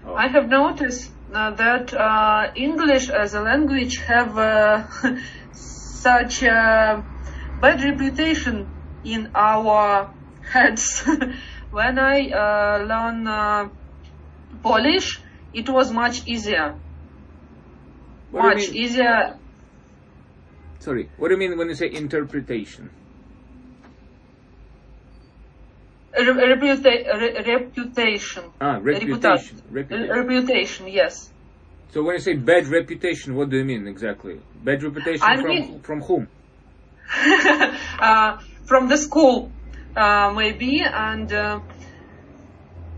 Oh. I have noticed that English as a language have such a bad reputation in our heads. When I learn Polish, it was much easier. Much easier. Sorry, what do you mean when you say interpretation? Reputation. Reputation. Reputation, yes. So when you say bad reputation, what do you mean exactly? Bad reputation from whom? From the school, maybe. And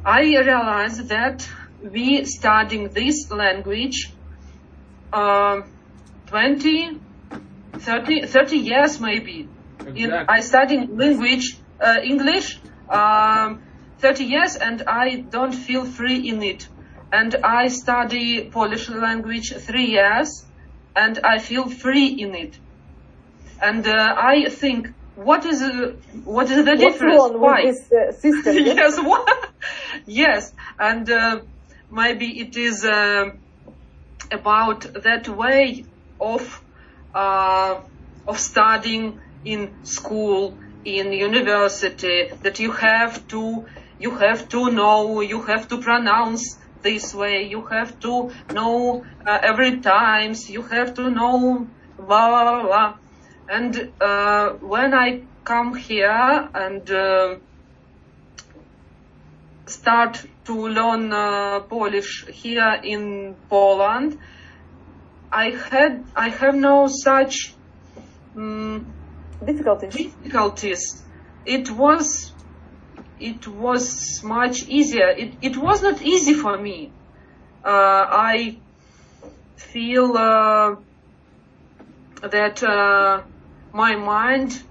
I realized that we studying this language 20, 30 years maybe. Exactly. I studying language, English, 30 years, and I don't feel free in it. And I study Polish language 3 years, and I feel free in it. And I think, what is the difference? What's wrong Why? with this sister? Yes, what? Yes, and maybe it is about that way of studying in school, in university, that you have to know, you have to pronounce this way, you have to know every times, you have to know blah blah blah. And when I come here and start to learn Polish here in Poland, I have no such difficulties. It was much easier. It was not easy for me. I feel that my mind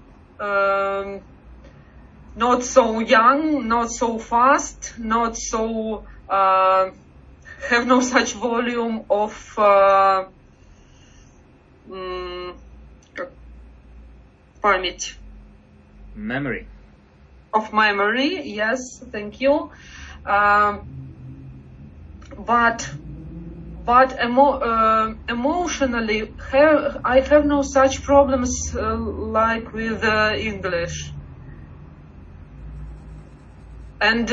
not so young, not so fast, not so have no such volume of memory. Of memory, yes, thank you. But emotionally, I have no such problems like with English. And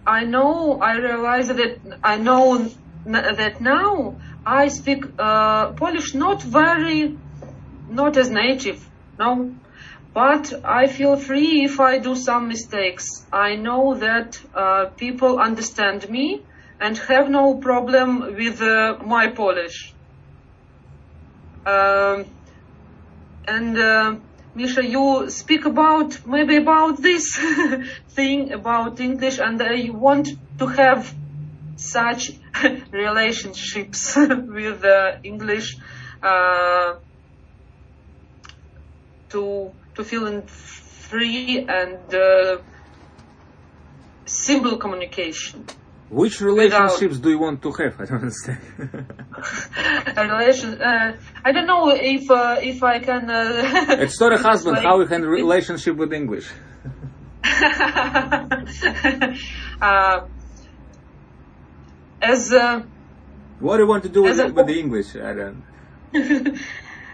I realize that now I speak Polish not as native, no. But I feel free if I do some mistakes. I know that people understand me and have no problem with my Polish. And Misha, you speak maybe about this thing about English, and I want to have such relationships with English to feel free and simple communication. Which relationships do you want to have? I don't understand. I don't know if I can. It's not a husband. How you can relationship with English? What do you want to do with the English? I don't.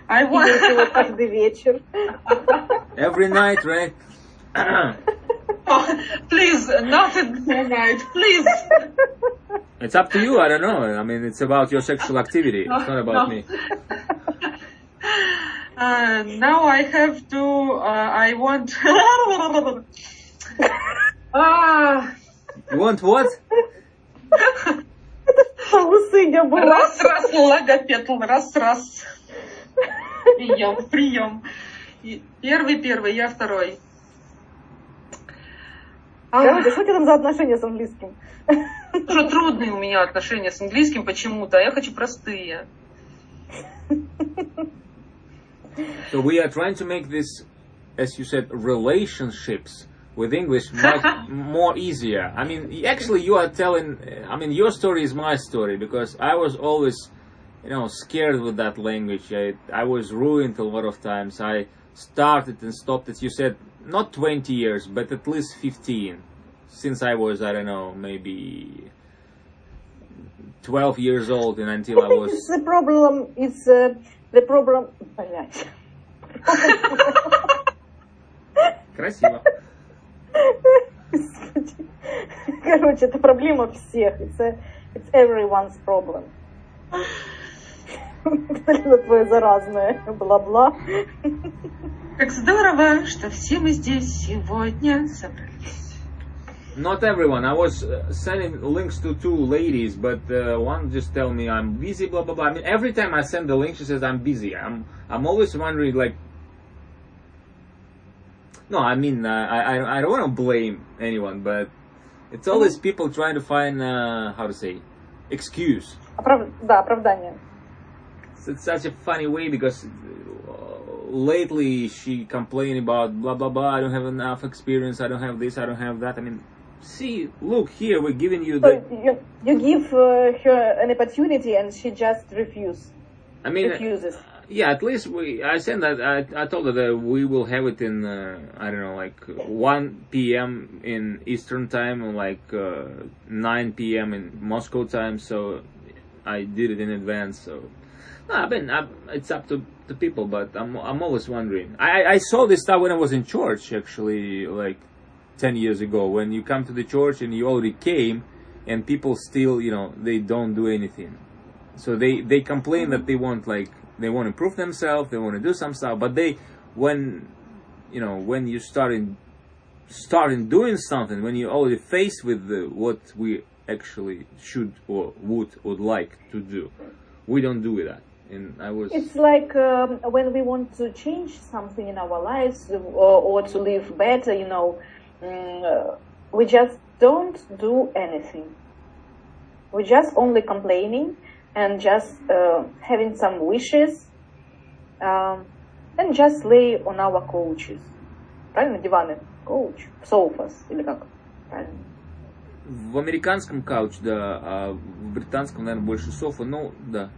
I want every night, right? Oh, please, not at night, please. It's up to you. I don't know. I mean, it's about your sexual activity. It's not about me. Now I have to. I want. You want what? Раз, логопед, раз. Прием. Первый, я второй. Короче, что у тебя там за отношения с английским? Уже трудные у меня отношения с английским почему-то, а я хочу простые. So we are trying to make this, as you said, relationships with English much more easier. I mean, actually you are telling, I mean, your story is my story, because I was always, scared with that language. I was ruined a lot of times. I started and stopped it. You said not 20 years, but at least 15. Since I was, I don't know, maybe 12 years old and until I think was... it's the problem, the problem, блядь. Красиво. Короче, это проблема всех. It's everyone's problem. Это твое заразное бла-бла. Как здорово, что все мы здесь сегодня собрались. Not everyone. I was sending links to two ladies, but one just tell me I'm busy, blah blah blah. I mean, every time I send the link, she says I'm busy. I'm always wondering, like, no, I mean, I don't want to blame anyone, but it's always people trying to find how to say excuse. Да, оправдание. It's such a funny way because lately she complained about blah blah blah. I don't have enough experience. I don't have this. I don't have that. I mean. See, look here, we're giving you the... So you give her an opportunity and she just refuses. Yeah, at least I said that, I told her that we will have it in, I don't know, like 1 p.m. in Eastern time, or like 9 p.m. in Moscow time, so I did it in advance, so... No, I mean, it's up to the people, but I'm always wondering. I saw this stuff when I was in church, actually, like 10 years ago, when you come to the church and you already came and people still, you know, they don't do anything. So they complain that they want to improve themselves, they want to do some stuff, but when you starting doing something, when you're already faced with what we actually should or would like to do, we don't do that. And It's like when we want to change something in our lives or to live better, you know, we just don't do anything. We're just only complaining and just having some wishes and just lay on our couches. Правильно? Диваны. Couch. Sofas. Или как? Правильно. В американском couch, да, а в британском, наверное, больше софа, ну, да.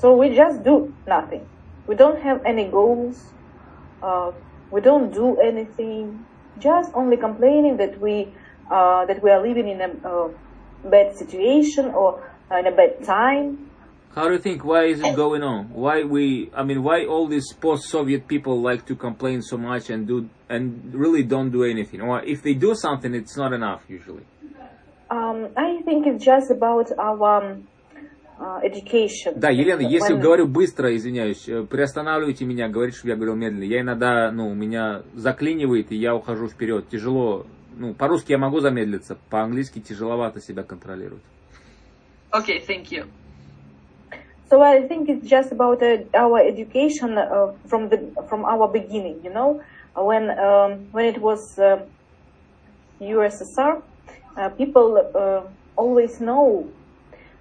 So we just do nothing. We don't have any goals. We don't do anything. Just only complaining that we are living in a bad situation or in a bad time. How do you think, why is it going on? Why all these post-Soviet people like to complain so much and really don't do anything? Or if they do something, it's not enough usually. I think it's just about our education. Да, Елена, если говорю быстро, извиняюсь, приостанавливайте меня, говорите, чтобы я говорил медленно. Я иногда, у меня заклинивает, и я ухожу вперед. Тяжело, по-русски я могу замедлиться, по-английски тяжеловато себя контролировать. Okay, thank you. So I think it's just about our education from our beginning, you know, when it was USSR, people always know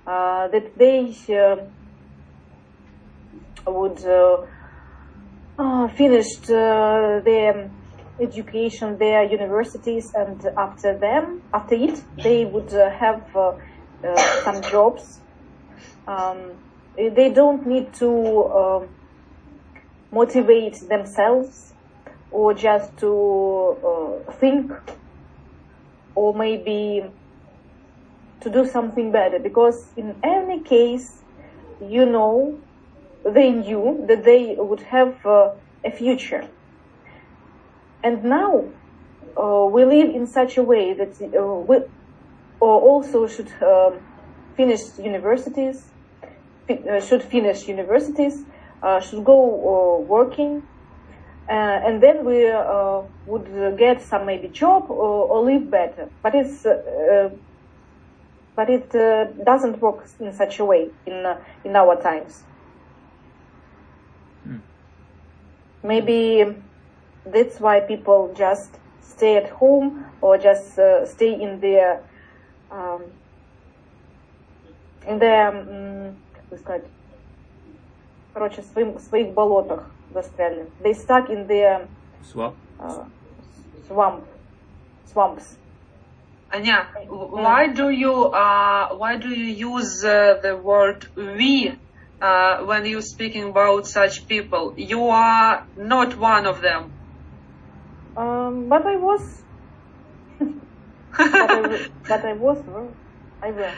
that they would finish their education, their universities, and after it, they would have some jobs. They don't need to motivate themselves or just to think or maybe to do something better, because in any case, they knew that they would have a future. And now we live in such a way that we also should finish universities, should go working, and then we would get some maybe job or live better. But it doesn't work in such a way in our times. Maybe that's why people just stay at home or just stay in their как сказать, короче, в своих болотах застряли. They stuck in their swamps. Anya, why do you use the word we when you're speaking about such people? You are not one of them. But I was. but I was. I will.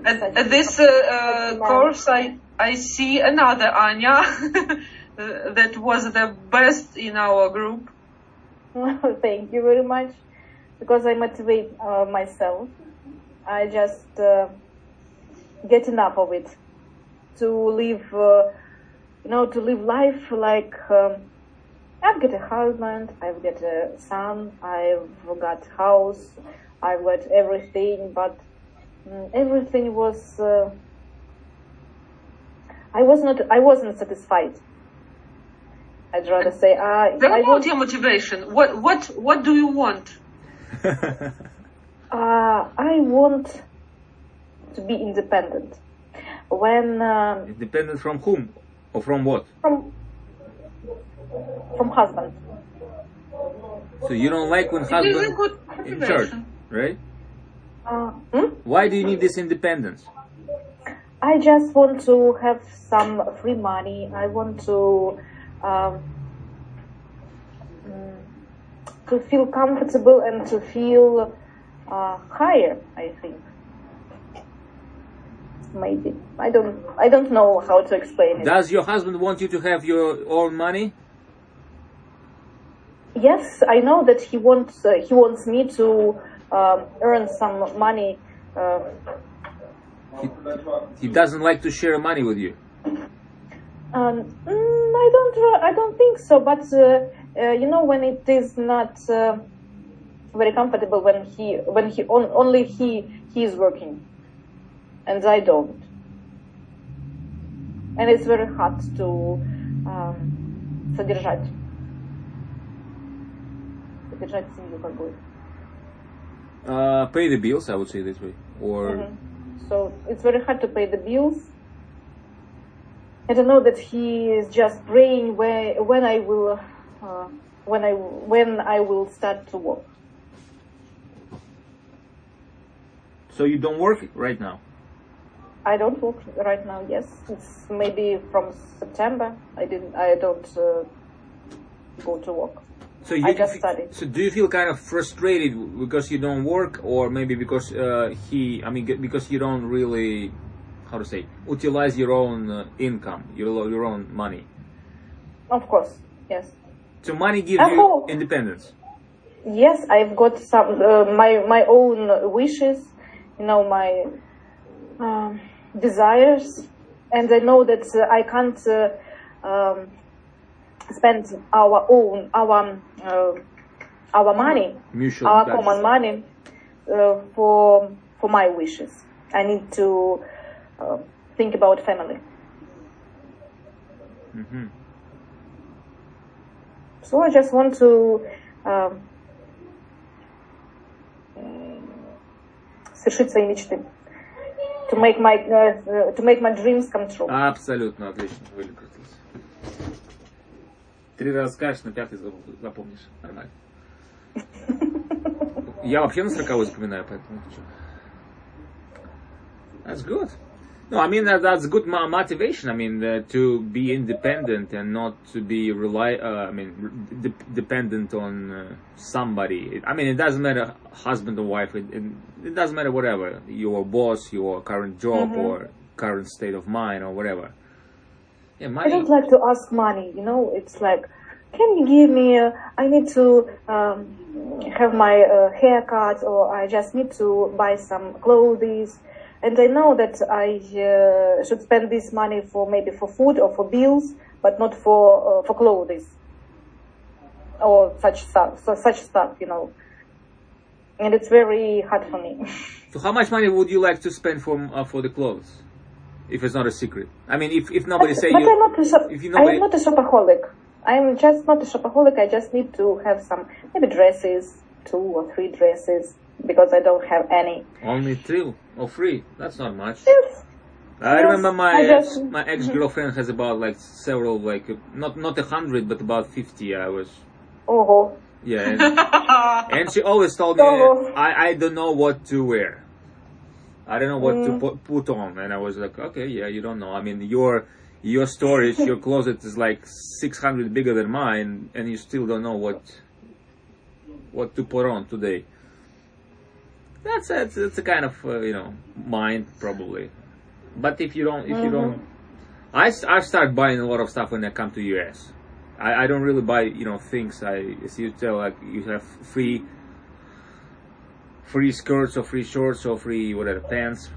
At this course, I see another Anya that was the best in our group. Thank you very much, because I motivate myself. I just get enough of it to live, to live life like I've got a husband, I've got a son, I've got house, I've got everything, but everything was. I wasn't satisfied. I'd rather say Tell about your motivation. What do you want? I want to be independent. When independent from whom or from what? From husband. So you don't like when husband in charge, right? Why do you need this independence? I just want to have some free money. I want to feel comfortable and to feel higher, I think. Maybe. I don't know how to explain it. Does your husband want you to have your own money? Yes, I know that he wants me to earn some money. He doesn't like to share money with you. I don't think so. But when it is not very comfortable when he is working, and I don't, and it's very hard to содержать семью как бы. Pay the bills, I would say this way, or. So it's very hard to pay the bills. I don't know that he is just praying when I will start to work. So you don't work right now? I don't work right now. Yes, it's maybe from September. I don't go to work. So I just studied. So do you feel kind of frustrated because you don't work, or maybe because because you don't really, how to say, utilize your own income, your own money? Of course, yes. So money gives you independence. Yes, I've got some my own wishes, my desires, and I know that I can't spend our money, our common money, for my wishes. I need to think about family. So I just want to совершить свои мечты, to make my dreams come true. Абсолютно отлично, выкрутились. 3 раза скажешь, на 5-й запомнишь. Нормально. Я вообще на 40-й запоминаю, поэтому... That's good. No, I mean, that's good motivation. I mean, to be independent and not to be dependent on somebody. I mean, it doesn't matter husband or wife. It doesn't matter whatever. Your boss, your current job, or current state of mind, or whatever. Yeah, money. I don't like to ask money. It's like, can you give me? I need to have my haircut, or I just need to buy some clothes. And I know that I should spend this money maybe for food or for bills, but not for clothes or such stuff. And it's very hard for me. So, how much money would you like to spend for the clothes, if it's not a secret? I mean, if nobody say you. I'm not a shopaholic. I'm just not a shopaholic. I just need to have some maybe dresses, 2 or 3 dresses, because I don't have any. Only 2 or 3? That's not much. Yes. I remember my ex-girlfriend has about several, not 100, but about 50. I was. Oh. Yeah. And she always told me, I don't know what to wear. I don't know what to put on. And I was like, okay, yeah, you don't know. I mean, your storage, your closet is 600 bigger than mine, and you still don't know what to put on today. It's a kind of you know, mind probably. But if you don't, I start buying a lot of stuff when I come to US. I don't really buy, you know, things. As you tell, like you have free skirts or free shorts or free whatever pants.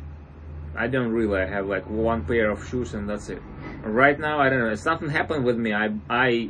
I don't really. I have like one pair of shoes and that's it. Right now, I don't know. Something happened with me. I